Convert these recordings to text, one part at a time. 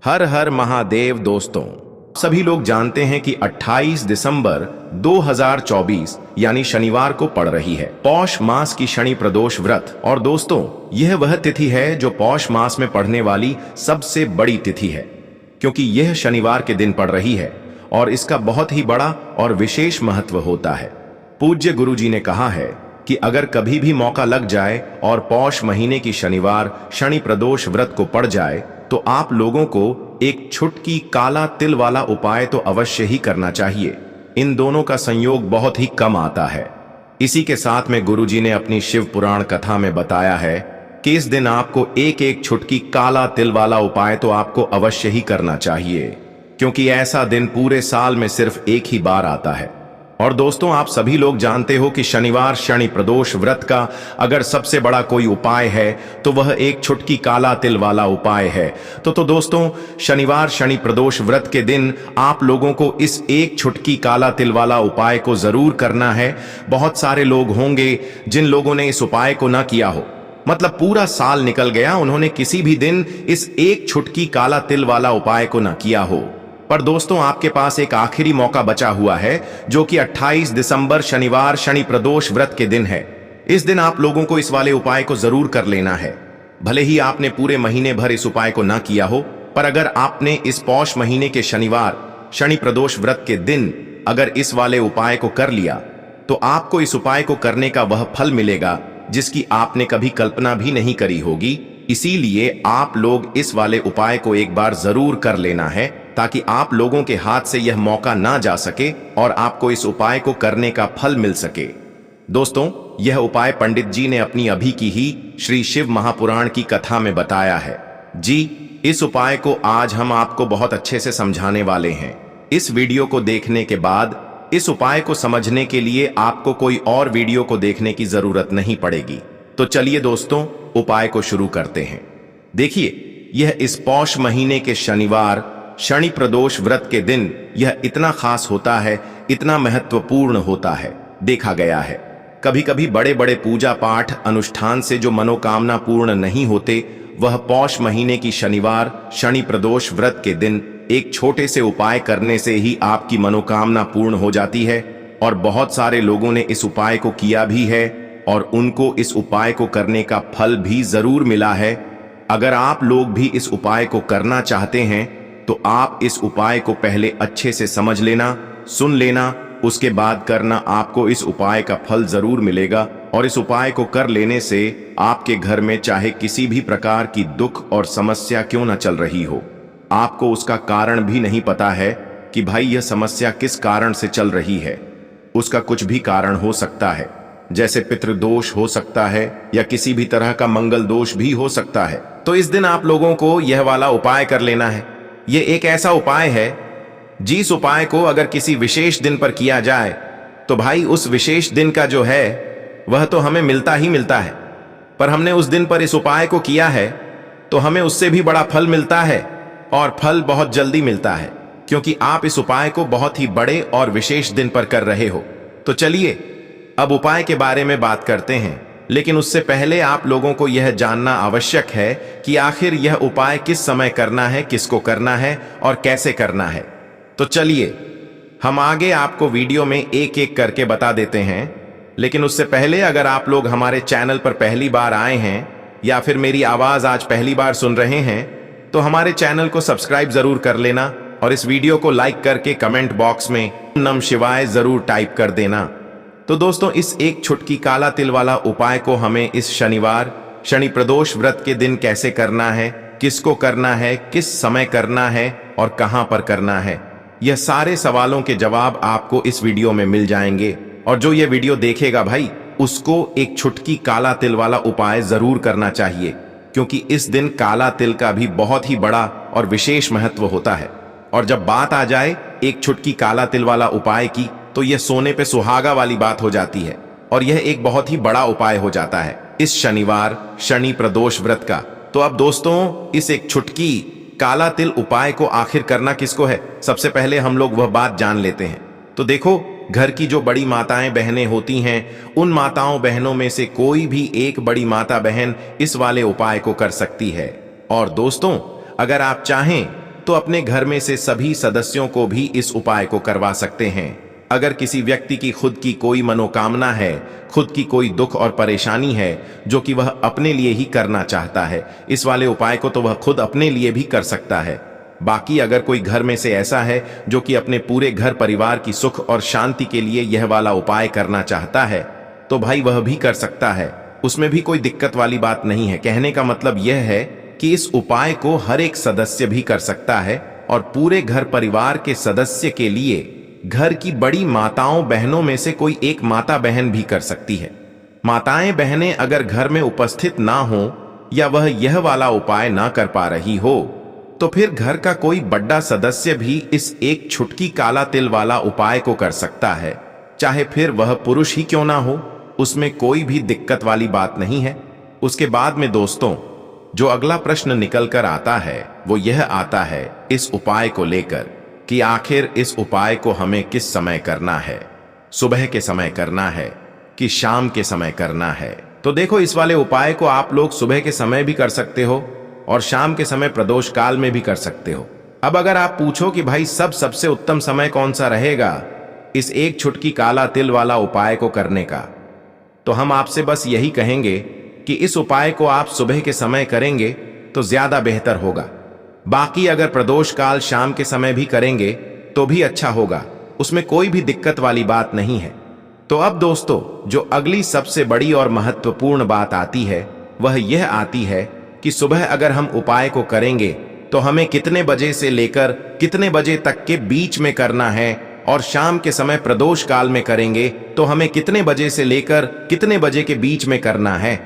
हर हर महादेव दोस्तों, सभी लोग जानते हैं कि 28 दिसंबर 2024 यानी शनिवार को पड़ रही है पौष मास की शनि प्रदोष व्रत। और दोस्तों, यह वह तिथि है जो पौष मास में पड़ने वाली सबसे बड़ी तिथि है, क्योंकि यह शनिवार के दिन पड़ रही है और इसका बहुत ही बड़ा और विशेष महत्व होता है। पूज्य गुरुजी ने कहा है कि अगर कभी भी मौका लग जाए और पौष महीने की शनिवार शनि प्रदोष व्रत को पड़ जाए तो आप लोगों को एक छुटकी काला तिल वाला उपाय तो अवश्य ही करना चाहिए। इन दोनों का संयोग बहुत ही कम आता है। इसी के साथ में गुरुजी ने अपनी शिव पुराण कथा में बताया है कि इस दिन आपको एक एक छुटकी काला तिल वाला उपाय तो आपको अवश्य ही करना चाहिए, क्योंकि ऐसा दिन पूरे साल में सिर्फ एक ही बार आता है। और दोस्तों, आप सभी लोग जानते हो कि शनिवार शनि प्रदोष व्रत का अगर सबसे बड़ा कोई उपाय है तो वह एक छुटकी काला तिल वाला उपाय है। तो दोस्तों, शनिवार शनि प्रदोष व्रत के दिन आप लोगों को इस एक छुटकी काला तिल वाला उपाय को जरूर करना है। बहुत सारे लोग होंगे जिन लोगों ने इस उपाय को ना किया हो, मतलब पूरा साल निकल गया, उन्होंने किसी भी दिन इस एक छुटकी काला तिल वाला उपाय को ना किया हो। पर दोस्तों, आपके पास एक आखिरी मौका बचा हुआ है, जो कि 28 दिसंबर शनिवार शनि प्रदोष व्रत के दिन है। इस दिन आप लोगों को इस वाले उपाय को जरूर कर लेना है। भले ही आपने पूरे महीने भर इस उपाय को ना किया हो, पर अगर आपने इस पौष महीने के शनिवार शनि प्रदोष व्रत के दिन अगर इस वाले उपाय को कर लिया तो आपको इस उपाय को करने का वह फल मिलेगा जिसकी आपने कभी कल्पना भी नहीं करी होगी। इसीलिए आप लोग इस वाले उपाय को एक बार जरूर कर लेना है, ताकि आप लोगों के हाथ से यह मौका ना जा सके और आपको इस उपाय को करने का फल मिल सके। दोस्तों, यह उपाय पंडित जी ने अपनी अभी की ही श्री शिव महापुराण की कथा में बताया है। जी, इस उपाय को आज हम आपको बहुत अच्छे से समझाने वाले हैं। इस वीडियो को देखने के बाद इस उपाय को समझने के लिए आपको कोई और वीडियो को देखने की जरूरत नहीं पड़ेगी। तो चलिए दोस्तों, उपाय को शुरू करते हैं। देखिए, यह इस पौष महीने के शनिवार शनि प्रदोष व्रत के दिन यह इतना खास होता है, इतना महत्वपूर्ण होता है। देखा गया है कभी कभी बड़े बड़े पूजा पाठ अनुष्ठान से जो मनोकामना पूर्ण नहीं होते, वह पौष महीने की शनिवार शनि प्रदोष व्रत के दिन एक छोटे से उपाय करने से ही आपकी मनोकामना पूर्ण हो जाती है। और बहुत सारे लोगों ने इस उपाय को किया भी है और उनको इस उपाय को करने का फल भी जरूर मिला है। अगर आप लोग भी इस उपाय को करना चाहते हैं तो आप इस उपाय को पहले अच्छे से समझ लेना, सुन लेना, उसके बाद करना। आपको इस उपाय का फल जरूर मिलेगा और इस उपाय को कर लेने से आपके घर में चाहे किसी भी प्रकार की दुख और समस्या क्यों न चल रही हो, आपको उसका कारण भी नहीं पता है कि भाई यह समस्या किस कारण से चल रही है। उसका कुछ भी कारण हो सकता है, जैसे पितृदोष हो सकता है या किसी भी तरह का मंगल दोष भी हो सकता है। तो इस दिन आप लोगों को यह वाला उपाय कर लेना है। ये एक ऐसा उपाय है जिस उपाय को अगर किसी विशेष दिन पर किया जाए तो भाई उस विशेष दिन का जो है वह तो हमें मिलता ही मिलता है। पर हमने उस दिन पर इस उपाय को किया है तो हमें उससे भी बड़ा फल मिलता है, और फल बहुत जल्दी मिलता है, क्योंकि आप इस उपाय को बहुत ही बड़े और विशेष दिन पर कर रहे हो। तो चलिए अब उपाय के बारे में बात करते हैं, लेकिन उससे पहले आप लोगों को यह जानना आवश्यक है कि आखिर यह उपाय किस समय करना है, किसको करना है और कैसे करना है। तो चलिए हम आगे आपको वीडियो में एक एक करके बता देते हैं। लेकिन उससे पहले अगर आप लोग हमारे चैनल पर पहली बार आए हैं या फिर मेरी आवाज आज पहली बार सुन रहे हैं तो हमारे चैनल को सब्सक्राइब जरूर कर लेना और इस वीडियो को लाइक करके कमेंट बॉक्स में नमः शिवाय जरूर टाइप कर देना। तो दोस्तों, इस एक छुटकी काला तिल वाला उपाय को हमें इस शनिवार शनि प्रदोष व्रत के दिन कैसे करना है, किसको करना है, किस समय करना है और कहां पर करना है, यह सारे सवालों के जवाब आपको इस वीडियो में मिल जाएंगे। और जो ये वीडियो देखेगा भाई, उसको एक छुटकी काला तिल वाला उपाय जरूर करना चाहिए, क्योंकि इस दिन काला तिल का भी बहुत ही बड़ा और विशेष महत्व होता है। और जब बात आ जाए एक छुटकी काला तिल वाला उपाय की, तो यह सोने पे सुहागा वाली बात हो जाती है और यह एक बहुत ही बड़ा उपाय हो जाता है इस शनिवार शनि प्रदोष व्रत का। तो अब दोस्तों, इस एक छुटकी काला तिल उपाय को आखिर करना किसको है, सबसे पहले हम लोग वह बात जान लेते हैं। तो देखो, घर की जो बड़ी माताएं बहनें होती हैं, उन माताओं बहनों में से कोई भी एक बड़ी माता बहन इस वाले उपाय को कर सकती है। और दोस्तों, अगर आप चाहें तो अपने घर में से सभी सदस्यों को भी इस उपाय को करवा सकते हैं। अगर किसी व्यक्ति की खुद की कोई मनोकामना है, खुद की कोई दुख और परेशानी है जो कि वह अपने लिए ही करना चाहता है, इस वाले उपाय को तो वह खुद अपने लिए भी कर सकता है। बाकी अगर कोई घर में से ऐसा है जो कि अपने पूरे घर परिवार की सुख और शांति के लिए यह वाला उपाय करना चाहता है, तो भाई वह भी कर सकता है, उसमें भी कोई दिक्कत वाली बात नहीं है। कहने का मतलब यह है कि इस उपाय को हर एक सदस्य भी कर सकता है और पूरे घर परिवार के सदस्य के लिए घर की बड़ी माताओं बहनों में से कोई एक माता बहन भी कर सकती है। माताएं बहनें अगर घर में उपस्थित ना हो या वह यह वाला उपाय ना कर पा रही हो, तो फिर घर का कोई बड़ा सदस्य भी इस एक छुटकी काला तिल वाला उपाय को कर सकता है, चाहे फिर वह पुरुष ही क्यों ना हो, उसमें कोई भी दिक्कत वाली बात नहीं है। उसके बाद में दोस्तों जो अगला प्रश्न निकल कर आता है वो यह आता है इस उपाय को लेकर कि आखिर इस उपाय को हमें किस समय करना है, सुबह के समय करना है कि शाम के समय करना है। तो देखो, इस वाले उपाय को आप लोग सुबह के समय भी कर सकते हो और शाम के समय प्रदोष काल में भी कर सकते हो। अब अगर आप पूछो कि भाई सबसे उत्तम समय कौन सा रहेगा इस एक छुटकी काला तिल वाला उपाय को करने का, तो हम आपसे बस यही कहेंगे कि इस उपाय को आप सुबह के समय करेंगे तो ज्यादा बेहतर होगा। बाकी अगर प्रदोष काल शाम के समय भी करेंगे तो भी अच्छा होगा, उसमें कोई भी दिक्कत वाली बात नहीं है। तो अब दोस्तों जो अगली सबसे बड़ी और महत्वपूर्ण बात आती है वह यह आती है कि सुबह अगर हम उपाय को करेंगे तो हमें कितने बजे से लेकर कितने बजे तक के बीच में करना है, और शाम के समय प्रदोष काल में करेंगे तो हमें कितने बजे से लेकर कितने बजे के बीच में करना है।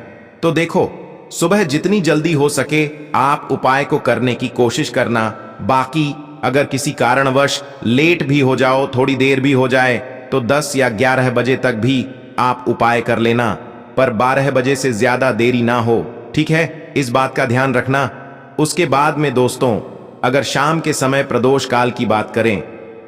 तो देखो, सुबह जितनी जल्दी हो सके आप उपाय को करने की कोशिश करना। बाकी अगर किसी कारणवश लेट भी हो जाओ, थोड़ी देर भी हो जाए, तो 10 या 11 बजे तक भी आप उपाय कर लेना, पर 12 बजे से ज्यादा देरी ना हो, ठीक है, इस बात का ध्यान रखना। उसके बाद में दोस्तों अगर शाम के समय प्रदोष काल की बात करें,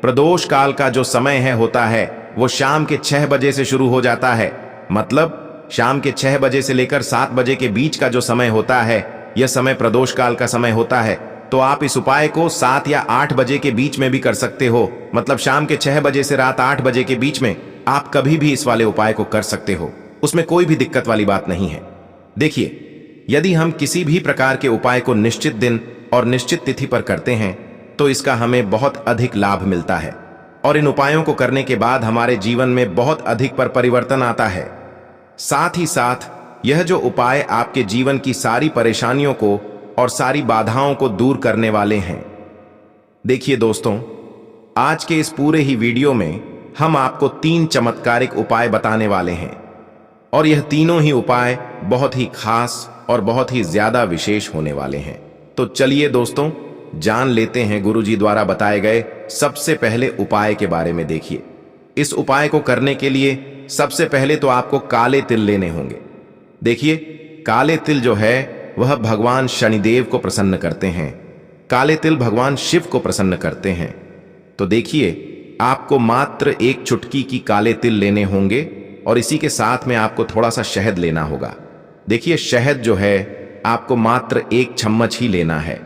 प्रदोष काल का जो समय होता है वो शाम के 6 बजे से शुरू हो जाता है। मतलब शाम के 6 बजे से लेकर 7 बजे के बीच का जो समय होता है यह समय प्रदोष काल का समय होता है। तो आप इस उपाय को 7 या 8 बजे के बीच में भी कर सकते हो। मतलब शाम के 6 बजे से रात 8 बजे के बीच में आप कभी भी इस वाले उपाय को कर सकते हो, उसमें कोई भी दिक्कत वाली बात नहीं है। देखिए, यदि हम किसी भी प्रकार के उपाय को निश्चित दिन और निश्चित तिथि पर करते हैं तो इसका हमें बहुत अधिक लाभ मिलता है और इन उपायों को करने के बाद हमारे जीवन में बहुत अधिक परिवर्तन आता है। साथ ही साथ यह जो उपाय आपके जीवन की सारी परेशानियों को और सारी बाधाओं को दूर करने वाले हैं। देखिए दोस्तों, आज के इस पूरे ही वीडियो में हम आपको 3 चमत्कारिक उपाय बताने वाले हैं और यह तीनों ही उपाय बहुत ही खास और बहुत ही ज्यादा विशेष होने वाले हैं। तो चलिए दोस्तों जान लेते हैं गुरुजी द्वारा बताए गए सबसे पहले उपाय के बारे में। देखिए, इस उपाय को करने के लिए सबसे पहले तो आपको काले तिल लेने होंगे। देखिए, काले तिल जो है वह भगवान शनिदेव को प्रसन्न करते हैं, काले तिल भगवान शिव को प्रसन्न करते हैं। तो देखिए, आपको मात्र 1 चुटकी की काले तिल लेने होंगे और इसी के साथ में आपको थोड़ा सा शहद लेना होगा। देखिए, शहद जो है आपको मात्र 1 चम्मच ही लेना है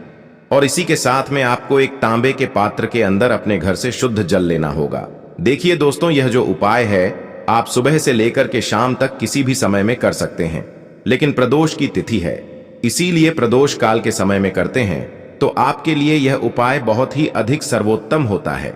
और इसी के साथ में आपको एक तांबे के पात्र के अंदर अपने घर से शुद्ध जल लेना होगा। देखिए दोस्तों, यह जो उपाय है आप सुबह से लेकर के शाम तक किसी भी समय में कर सकते हैं, लेकिन प्रदोष की तिथि है इसीलिए प्रदोष काल के समय में करते हैं। तो आपके लिए यह उपाय बहुत ही अधिक सर्वोत्तम होता है।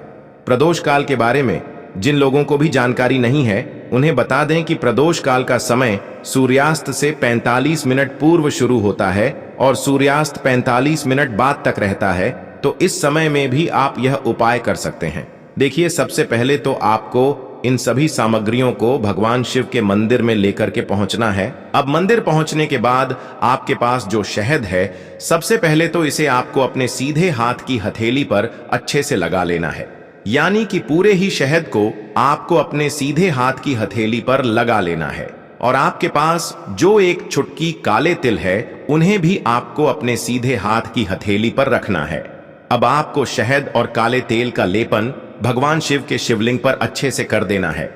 प्रदोष काल के बारे में जिन लोगों को भी जानकारी नहीं है उन्हें बता दें कि प्रदोष काल का समय सूर्यास्त से 45 मिनट पूर्व शुरू होता है और सूर्यास्त 45 मिनट बाद तक रहता है। तो इस समय में भी आप यह उपाय कर सकते हैं। देखिए, सबसे पहले तो आपको इन सभी सामग्रियों को भगवान शिव के मंदिर में लेकर के पहुंचना है। अब मंदिर पहुंचने के बाद आपके पास जो शहद है, सबसे पहले तो इसे आपको अपने सीधे हाथ की हथेली पर अच्छे से लगा लेना है। यानी कि पूरे ही शहद को आपको अपने सीधे हाथ की हथेली पर लगा लेना है और आपके पास जो 1 चुटकी काले तिल है उन्हें भी आपको अपने सीधे हाथ की हथेली पर रखना है। अब आपको शहद और काले तेल का लेपन भगवान शिव के शिवलिंग पर अच्छे से कर देना है।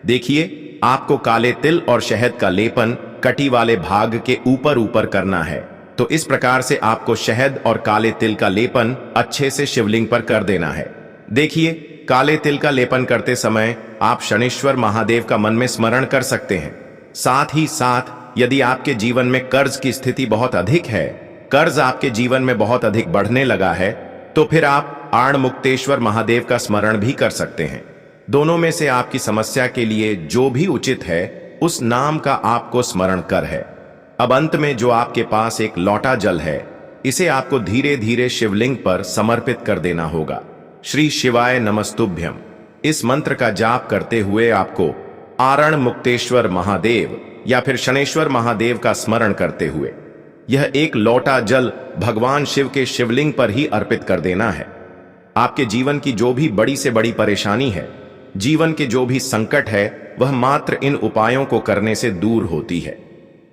देखिए, आपको काले तिल और शहद का लेपन कटी वाले भाग के ऊपर करना है तो इस प्रकार से आपको शहद और काले तिल का लेपन अच्छे से शिवलिंग पर कर देना है। देखिए, काले तिल का लेपन करते समय आप शनेश्वर महादेव का मन में स्मरण कर सकते हैं। साथ ही साथ यदि आपके जीवन में कर्ज की स्थिति बहुत अधिक है, कर्ज आपके जीवन में बहुत अधिक बढ़ने लगा है, तो फिर आप आड़मुक्तेश्वर महादेव का स्मरण भी कर सकते हैं। दोनों में से आपकी समस्या के लिए जो भी उचित है उस नाम का आपको स्मरण कर है। अब अंत में जो आपके पास एक लौटा जल है, इसे आपको धीरे धीरे शिवलिंग पर समर्पित कर देना होगा। श्री शिवाय नमस्तुभ्यम इस मंत्र का जाप करते हुए आपको आरण मुक्तेश्वर महादेव या फिर शनेश्वर महादेव का स्मरण करते हुए यह एक लौटा जल भगवान शिव के शिवलिंग पर ही अर्पित कर देना है। आपके जीवन की जो भी बड़ी से बड़ी परेशानी है, जीवन के जो भी संकट है, वह मात्र इन उपायों को करने से दूर होती है।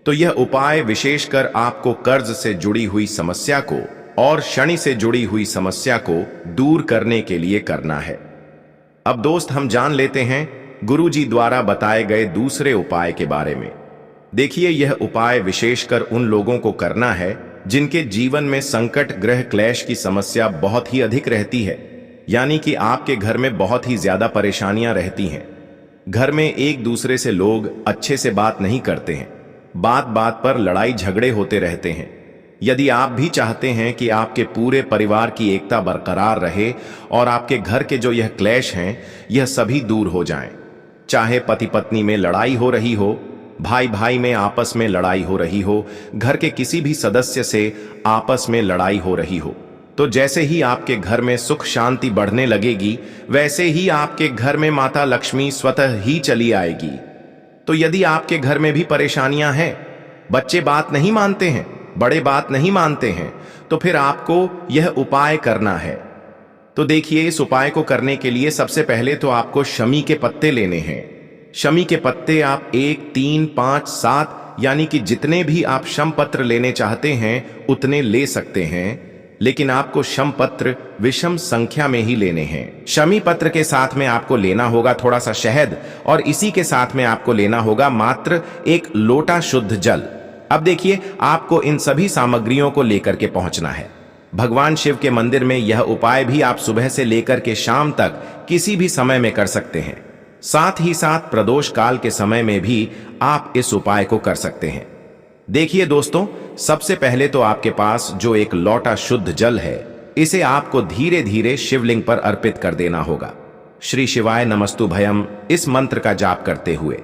तो यह उपाय विशेषकर आपको कर्ज से जुड़ी हुई समस्या को और शनि से जुड़ी हुई समस्या को दूर करने के लिए करना है। अब दोस्त, हम जान लेते हैं गुरु जी द्वारा बताए गए दूसरे उपाय के बारे में। देखिए, यह उपाय विशेषकर उन लोगों को करना है जिनके जीवन में संकट, ग्रह क्लेश की समस्या बहुत ही अधिक रहती है, यानी कि आपके घर में बहुत ही ज्यादा परेशानियां रहती हैं। घर में एक दूसरे से लोग अच्छे से बात नहीं करते हैं, बात बात पर लड़ाई झगड़े होते रहते हैं। यदि आप भी चाहते हैं कि आपके पूरे परिवार की एकता बरकरार रहे और आपके घर के जो यह क्लेश हैं, यह सभी दूर हो जाएं, चाहे पति पत्नी में लड़ाई हो रही हो, भाई भाई में आपस में लड़ाई हो रही हो, घर के किसी भी सदस्य से आपस में लड़ाई हो रही हो, तो जैसे ही आपके घर में सुख शांति बढ़ने लगेगी, वैसे ही आपके घर में माता लक्ष्मी स्वतः ही चली आएगी। तो यदि आपके घर में भी परेशानियां हैं, बच्चे बात नहीं मानते हैं, बड़े बात नहीं मानते हैं, तो फिर आपको यह उपाय करना है। तो देखिए, इस उपाय को करने के लिए सबसे पहले तो आपको शमी के पत्ते लेने हैं। शमी के पत्ते आप 1, 3, 5, 7 यानी कि जितने भी आप शम पत्र लेने चाहते हैं उतने ले सकते हैं, लेकिन आपको शम पत्र विषम संख्या में ही लेने हैं। शमी पत्र के साथ में आपको लेना होगा थोड़ा सा शहद, और इसी के साथ में आपको लेना होगा मात्र एक लोटा शुद्ध जल। अब देखिए, आपको इन सभी सामग्रियों को लेकर के पहुंचना है। भगवान शिव के मंदिर में यह उपाय भी आप सुबह से लेकर के शाम तक किसी भी समय में कर सकते हैं। साथ ही साथ प्रदोष काल के समय में भी आप इस उपाय को कर सकते हैं। देखिए दोस्तों, सबसे पहले तो आपके पास जो एक लौटा शुद्ध जल है, इसे आपको धीरे धीरे शिवलिंग पर अर्पित कर देना होगा। श्री शिवाय नमस्तुभयम इस मंत्र का जाप करते हुए।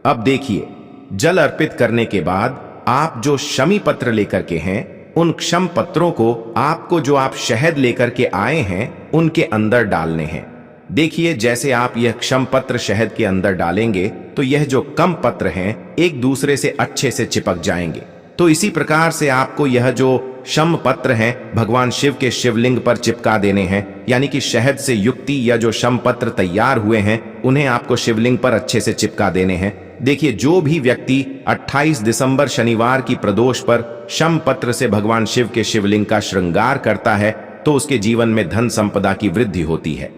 अब देखिए, जल अर्पित करने के बाद आप जो शमी पत्र लेकर के हैं, उन क्षम पत्रों को आपको जो आप शहद लेकर के आए हैं उनके अंदर डालने हैं। देखिए, जैसे आप यह क्षम पत्र शहद के अंदर डालेंगे तो यह जो कम पत्र हैं एक दूसरे से अच्छे से चिपक जाएंगे। तो इसी प्रकार से आपको यह जो शम पत्र हैं भगवान शिव के शिवलिंग पर चिपका देने हैं, यानी कि शहद से युक्ति या जो शम पत्र तैयार हुए हैं उन्हें आपको शिवलिंग पर अच्छे से चिपका देने हैं। देखिए, जो भी व्यक्ति 28 दिसंबर शनिवार की प्रदोष पर शम पत्र से भगवान शिव के शिवलिंग का श्रृंगार करता है तो उसके जीवन में धन संपदा की वृद्धि होती है।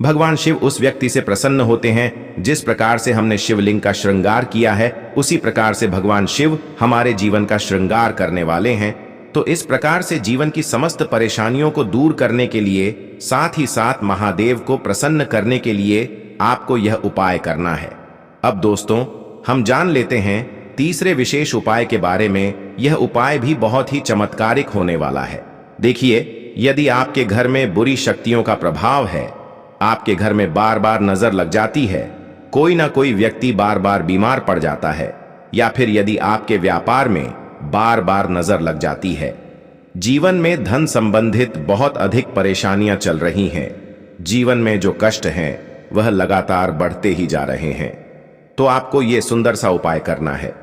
भगवान शिव उस व्यक्ति से प्रसन्न होते हैं। जिस प्रकार से हमने शिवलिंग का श्रृंगार किया है, उसी प्रकार से भगवान शिव हमारे जीवन का श्रृंगार करने वाले हैं। तो इस प्रकार से जीवन की समस्त परेशानियों को दूर करने के लिए, साथ ही साथ महादेव को प्रसन्न करने के लिए आपको यह उपाय करना है। अब दोस्तों, हम जान लेते हैं तीसरे विशेष उपाय के बारे में। यह उपाय भी बहुत ही चमत्कारिक होने वाला है। देखिए, यदि आपके घर में बुरी शक्तियों का प्रभाव है, आपके घर में बार बार नजर लग जाती है, कोई ना कोई व्यक्ति बार बार बीमार पड़ जाता है, या फिर यदि आपके व्यापार में बार बार नजर लग जाती है, जीवन में धन संबंधित बहुत अधिक परेशानियां चल रही हैं, जीवन में जो कष्ट हैं वह लगातार बढ़ते ही जा रहे हैं, तो आपको यह सुंदर सा उपाय करना है।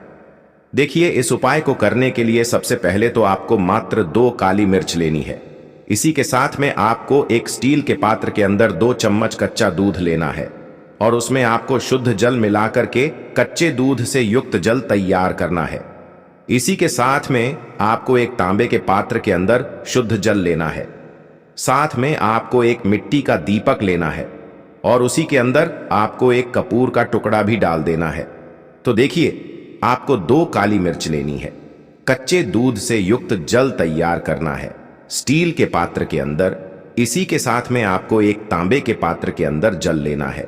देखिए, इस उपाय को करने के लिए सबसे पहले तो आपको मात्र 2 काली मिर्च लेनी है। इसी के साथ में आपको एक स्टील के पात्र के अंदर 2 चम्मच कच्चा दूध लेना है, और उसमें आपको शुद्ध जल मिलाकर के कच्चे दूध से युक्त जल तैयार करना है। इसी के साथ में आपको एक तांबे के पात्र के अंदर शुद्ध जल लेना है। साथ में आपको एक मिट्टी का दीपक लेना है, और उसी के अंदर आपको एक कपूर का टुकड़ा भी डाल देना है। तो देखिए, आपको 2 काली मिर्च लेनी है, कच्चे दूध से युक्त जल तैयार करना है स्टील के पात्र के अंदर। इसी के साथ में आपको एक तांबे के पात्र के अंदर जल लेना है।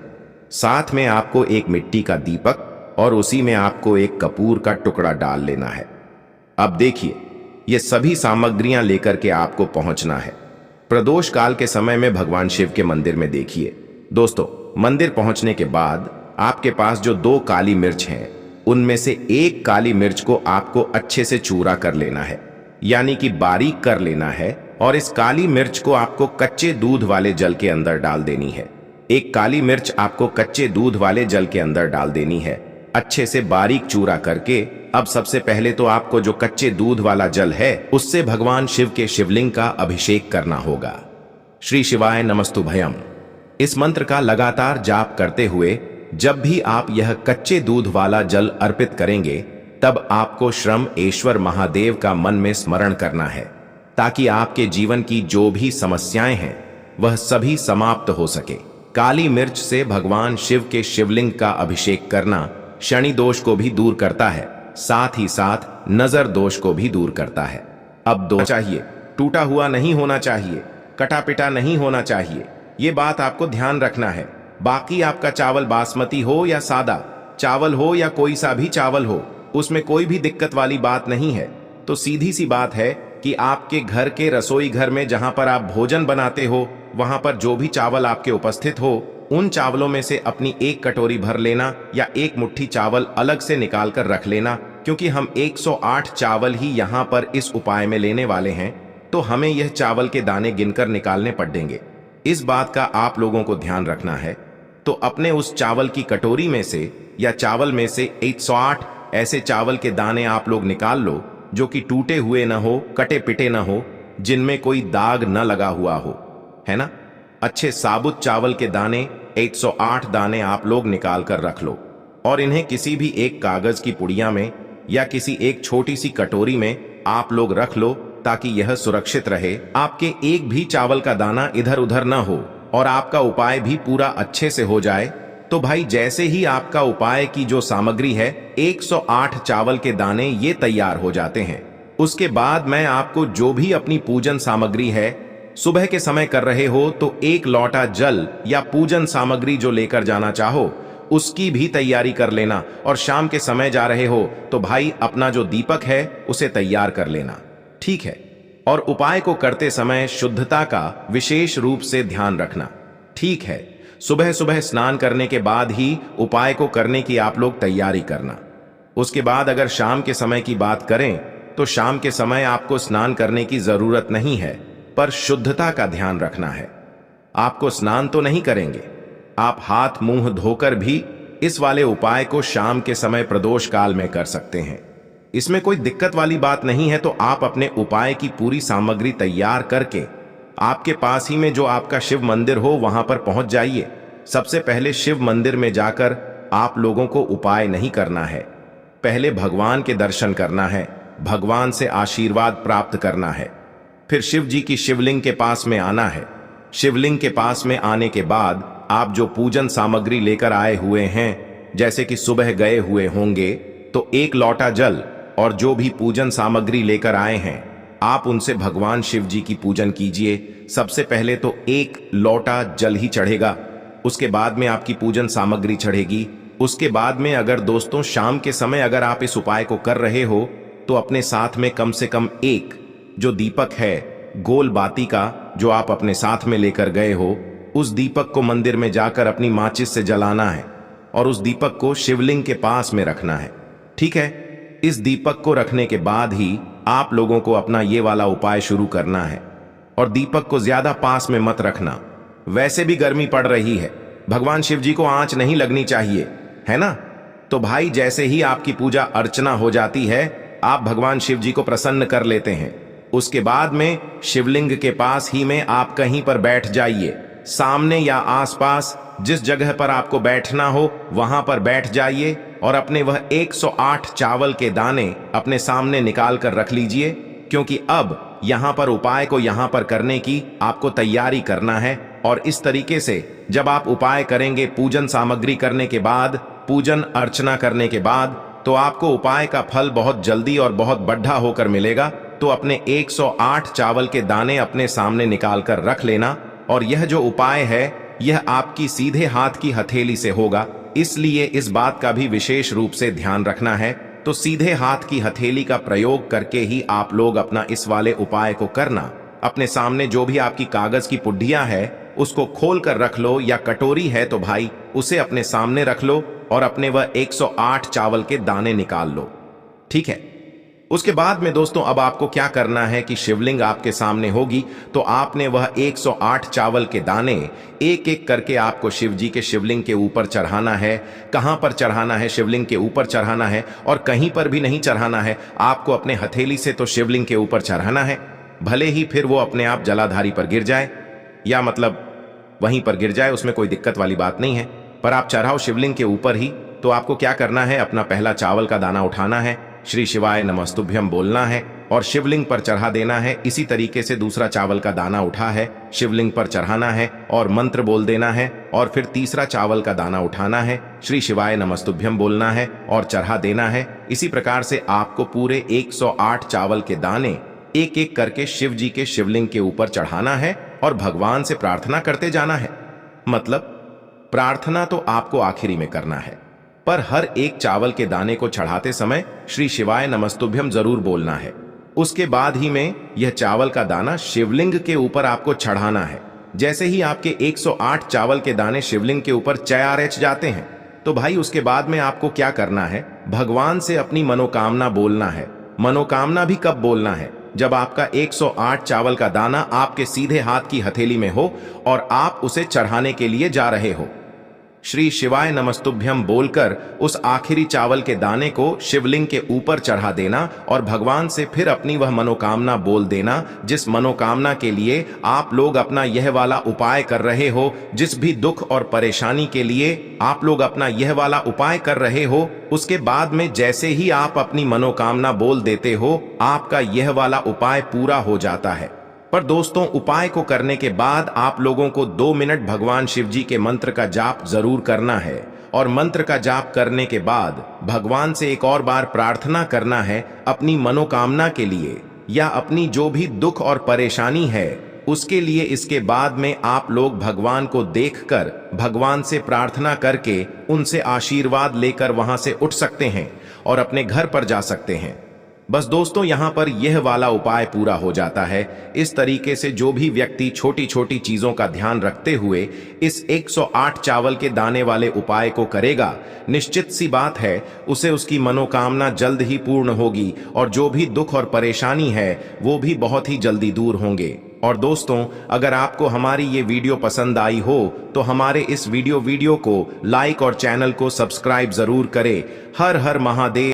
साथ में आपको एक मिट्टी का दीपक और उसी में आपको एक कपूर का टुकड़ा डाल लेना है। अब देखिए, ये सभी सामग्रियां लेकर के आपको पहुंचना है प्रदोष काल के समय में भगवान शिव के मंदिर में। देखिए दोस्तों, मंदिर पहुंचने के बाद आपके पास जो 2 काली मिर्च हैं, उनमें से एक काली मिर्च को आपको अच्छे से चूरा कर लेना है, यानी कि बारीक कर लेना है। और इस काली मिर्च को आपको कच्चे दूध वाले जल के अंदर डाल देनी है। एक काली मिर्च आपको कच्चे दूध वाले जल के अंदर डाल देनी है, अच्छे से बारीक चूरा करके। अब सबसे पहले तो आपको जो कच्चे दूध वाला जल है, उससे भगवान शिव के शिवलिंग का अभिषेक करना होगा। श्री शिवाय नमस्तुभयम इस मंत्र का लगातार जाप करते हुए जब भी आप यह कच्चे दूध वाला जल अर्पित करेंगे, तब आपको श्रम ईश्वर महादेव का मन में स्मरण करना है, ताकि आपके जीवन की जो भी समस्याएं हैं वह सभी समाप्त हो सके। काली मिर्च से भगवान शिव के शिवलिंग का अभिषेक करना शनि दोष को भी दूर करता है, साथ ही साथ नजर दोष को भी दूर करता है। अब दो चाहिए, टूटा हुआ नहीं होना चाहिए, कटा पिटा नहीं होना चाहिए, ये बात आपको ध्यान रखना है। बाकी आपका चावल बासमती हो या सादा चावल हो या कोई सा भी चावल हो, उसमें कोई भी दिक्कत वाली बात नहीं है। तो सीधी सी बात है कि आपके घर के रसोई घर में जहां पर आप भोजन बनाते हो, वहां पर जो भी चावल आपके उपस्थित हो, उन चावलों में से अपनी एक कटोरी भर लेना या एक मुट्ठी चावल अलग से निकाल कर रख लेना, क्योंकि हम 108 चावल ही यहाँ पर इस उपाय में लेने वाले हैं, तो हमें यह चावल के दाने गिनकर निकालने पड़ेंगे। इस बात का आप लोगों को ध्यान रखना है। तो अपने उस चावल की कटोरी में से या चावल में से 108 ऐसे चावल के दाने आप लोग निकाल लो, जो कि टूटे हुए ना हो, कटे पिटे ना हो, जिनमें कोई दाग न लगा हुआ हो, है ना। अच्छे साबुत चावल के दाने 108 दाने आप लोग निकाल कर रख लो और इन्हें किसी भी एक कागज की पुड़िया में या किसी एक छोटी सी कटोरी में आप लोग रख लो, ताकि यह सुरक्षित रहे, आपके एक भी चावल का दाना इधर उधर ना हो और आपका उपाय भी पूरा अच्छे से हो जाए। तो भाई, जैसे ही आपका उपाय की जो सामग्री है 108 चावल के दाने ये तैयार हो जाते हैं, उसके बाद मैं आपको जो भी अपनी पूजन सामग्री है, सुबह के समय कर रहे हो तो 1 लोटा जल या पूजन सामग्री जो लेकर जाना चाहो उसकी भी तैयारी कर लेना। और शाम के समय जा रहे हो तो भाई अपना जो दीपक है उसे तैयार कर लेना, ठीक है। और उपाय को करते समय शुद्धता का विशेष रूप से ध्यान रखना, ठीक है। सुबह सुबह स्नान करने के बाद ही उपाय को करने की आप लोग तैयारी करना। उसके बाद अगर शाम के समय की बात करें तो शाम के समय आपको स्नान करने की जरूरत नहीं है, पर शुद्धता का ध्यान रखना है। आपको स्नान तो नहीं करेंगे, आप हाथ मुंह धोकर भी इस वाले उपाय को शाम के समय प्रदोष काल में कर सकते हैं। इसमें कोई दिक्कत वाली बात नहीं है। तो आप अपने उपाय की पूरी सामग्री तैयार करके आपके पास ही में जो आपका शिव मंदिर हो वहां पर पहुंच जाइए। सबसे पहले शिव मंदिर में जाकर आप लोगों को उपाय नहीं करना है, पहले भगवान के दर्शन करना है, भगवान से आशीर्वाद प्राप्त करना है। फिर शिव जी की शिवलिंग के पास में आना है। शिवलिंग के पास में आने के बाद आप जो पूजन सामग्री लेकर आए हुए हैं, जैसे कि सुबह गए हुए होंगे तो 1 लोटा जल और जो भी पूजन सामग्री लेकर आए हैं, आप उनसे भगवान शिव जी की पूजन कीजिए। सबसे पहले तो 1 लोटा जल ही चढ़ेगा, उसके बाद में आपकी पूजन सामग्री चढ़ेगी। उसके बाद में अगर दोस्तों शाम के समय अगर आप इस उपाय को कर रहे हो तो अपने साथ में कम से कम 1 जो दीपक है गोल बाती का, जो आप अपने साथ में लेकर गए हो, उस दीपक को मंदिर में जाकर अपनी माचिस से जलाना है और उस दीपक को शिवलिंग के पास में रखना है, ठीक है। इस दीपक को रखने के बाद ही आप लोगों को अपना ये वाला उपाय शुरू करना है। और दीपक को ज्यादा पास में मत रखना, वैसे भी गर्मी पड़ रही है, भगवान शिव जी को आंच नहीं लगनी चाहिए, है ना। तो भाई, जैसे ही आपकी पूजा अर्चना हो जाती है, आप भगवान शिव जी को प्रसन्न कर लेते हैं। उसके बाद में शिवलिंग के पास ही में आप कहीं पर बैठ जाइए, सामने या आसपास जिस जगह पर आपको बैठना हो वहां पर बैठ जाइए और अपने वह 108 चावल के दाने अपने सामने निकाल कर रख लीजिए, क्योंकि अब यहां पर उपाय को यहां पर करने की आपको तैयारी करना है। और इस तरीके से जब आप उपाय करेंगे, पूजन सामग्री करने के बाद, पूजन अर्चना करने के बाद, तो आपको उपाय का फल बहुत जल्दी और बहुत बढ़ा होकर मिलेगा। तो अपने 108 चावल के दाने अपने सामने निकाल कर रख लेना। और यह जो उपाय है यह आपकी सीधे हाथ की हथेली से होगा, इसलिए इस बात का भी विशेष रूप से ध्यान रखना है। तो सीधे हाथ की हथेली का प्रयोग करके ही आप लोग अपना इस वाले उपाय को करना। अपने सामने जो भी आपकी कागज की पुड्डियां है उसको खोल कर रख लो, या कटोरी है तो भाई उसे अपने सामने रख लो और अपने वह 108 चावल के दाने निकाल लो। ठीक है। उसके बाद में दोस्तों अब आपको क्या करना है कि शिवलिंग आपके सामने होगी, तो आपने वह 108 चावल के दाने एक एक करके आपको शिव जी के शिवलिंग के ऊपर चढ़ाना है। कहां पर चढ़ाना है? शिवलिंग के ऊपर चढ़ाना है, और कहीं पर भी नहीं चढ़ाना है। आपको अपने हथेली से तो शिवलिंग के ऊपर चढ़ाना है, भले ही फिर वो अपने आप जलाधारी पर गिर जाए, या मतलब वहीं पर गिर जाए, उसमें कोई दिक्कत वाली बात नहीं है, पर आप चढ़ाओ शिवलिंग के ऊपर ही। तो आपको क्या करना है, अपना पहला चावल का दाना उठाना है, श्री शिवाय नमस्तुभ्यम बोलना है और शिवलिंग पर चढ़ा देना है। इसी तरीके से दूसरा चावल का दाना उठा है, शिवलिंग पर चढ़ाना है और मंत्र बोल देना है। और फिर तीसरा चावल का दाना उठाना है, श्री शिवाय नमस्तुभ्यम बोलना है और चढ़ा देना है। इसी प्रकार से आपको पूरे 108 चावल के दाने एक एक करके शिव जी के शिवलिंग के ऊपर चढ़ाना है और भगवान से प्रार्थना करते जाना है। मतलब प्रार्थना तो आपको आखिरी में करना है, पर हर एक चावल के दाने को चढ़ाते समय श्री शिवाय नमस्तुभ्यम जरूर बोलना है। उसके बाद ही में यह चावल का दाना शिवलिंग के ऊपर आपको चढ़ाना है। जैसे ही आपके 108 चावल के दाने शिवलिंग के ऊपर चयारेच जाते हैं, तो भाई उसके बाद में आपको क्या करना है, भगवान से अपनी मनोकामना बोलना है। मनोकामना भी कब बोलना है? जब आपका 108 चावल का दाना आपके सीधे हाथ की हथेली में हो और आप उसे चढ़ाने के लिए जा रहे हो। श्री शिवाय नमस्तुभ्यम बोलकर उस आखिरी चावल के दाने को शिवलिंग के ऊपर चढ़ा देना और भगवान से फिर अपनी वह मनोकामना बोल देना, जिस मनोकामना के लिए आप लोग अपना यह वाला उपाय कर रहे हो। जिस भी दुख और परेशानी के लिए आप लोग अपना यह वाला उपाय कर रहे हो, उसके बाद में जैसे ही आप अपनी मनोकामना बोल देते हो, आपका यह वाला उपाय पूरा हो जाता है। पर दोस्तों उपाय को करने के बाद आप लोगों को 2 मिनट भगवान शिव जी के मंत्र का जाप जरूर करना है। और मंत्र का जाप करने के बाद भगवान से एक और बार प्रार्थना करना है अपनी मनोकामना के लिए, या अपनी जो भी दुख और परेशानी है उसके लिए। इसके बाद में आप लोग भगवान को देखकर भगवान से प्रार्थना करके उनसे आशीर्वाद लेकर वहां से उठ सकते हैं और अपने घर पर जा सकते हैं। बस दोस्तों यहाँ पर यह वाला उपाय पूरा हो जाता है। इस तरीके से जो भी व्यक्ति छोटी छोटी चीजों का ध्यान रखते हुए इस 108 चावल के दाने वाले उपाय को करेगा, निश्चित सी बात है उसे उसकी मनोकामना जल्द ही पूर्ण होगी और जो भी दुख और परेशानी है वो भी बहुत ही जल्दी दूर होंगे। और दोस्तों अगर आपको हमारी ये वीडियो पसंद आई हो तो हमारे इस वीडियो को लाइक और चैनल को सब्सक्राइब जरूर करें। हर हर महादेव।